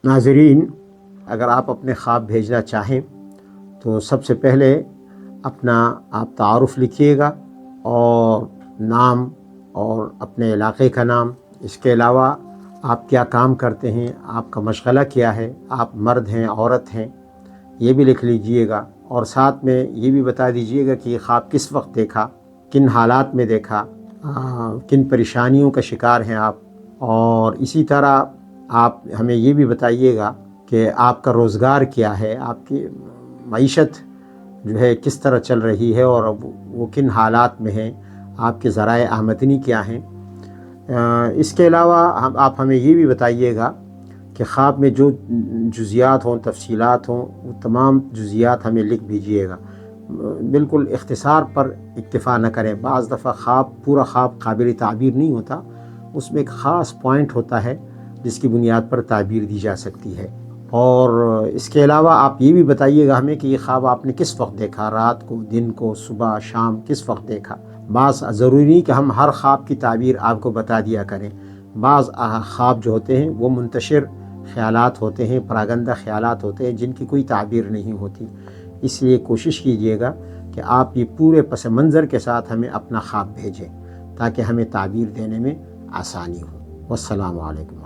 नाज़रीन, अगर आप अपने ख्वाब भेजना चाहें तो सबसे पहले अपना आप तारुफ़ लिखिएगा और नाम और अपने इलाक़े का नाम, इसके अलावा आप क्या काम करते हैं, आपका मशग़ला क्या है, आप मर्द हैं औरत हैं, ये भी लिख लीजिएगा। और साथ में ये भी बता दीजिएगा कि ये ख्वाब किस वक्त देखा, किन हालात में देखा, किन परेशानियों का शिकार हैं आप। और इसी तरह आप हमें ये भी बताइएगा कि आपका रोज़गार क्या है, आपकी मईशत जो है किस तरह चल रही है और वो किन हालात में है, आपके ज़राए आमदनी क्या हैं। इसके अलावा आप हमें ये भी बताइएगा कि ख्वाब में जो जुज़ियात हों, तफसीलात हों, वो तमाम जुज़ियात हमें लिख दीजिएगा। बिल्कुल इख्तिसार पर इक्तिफ़ा न करें। बाज़ दफ़ा पूरा ख्वाब काबिल ताबीर नहीं होता, उसमें एक ख़ास पॉइंट होता है जिसकी बुनियाद पर ताबीर दी जा सकती है। और इसके अलावा आप ये भी बताइएगा हमें कि ये ख्वाब आपने किस वक्त देखा, रात को, दिन को, सुबह, शाम, किस वक्त देखा। बाज़ ज़रूरी नहीं कि हम हर ख्वाब की ताबीर आपको बता दिया करें। बाज़ ख्वाब जो होते हैं वो मुंतशिर ख़यालात होते हैं, परागंदा ख़यालात होते हैं जिनकी कोई ताबीर नहीं होती। इसलिए कोशिश कीजिएगा कि आप ये पूरे पस मंज़र के साथ हमें अपना ख्वाब भेजें ताकि हमें ताबीर देने में आसानी हो। वस्सलामु अलैकुम।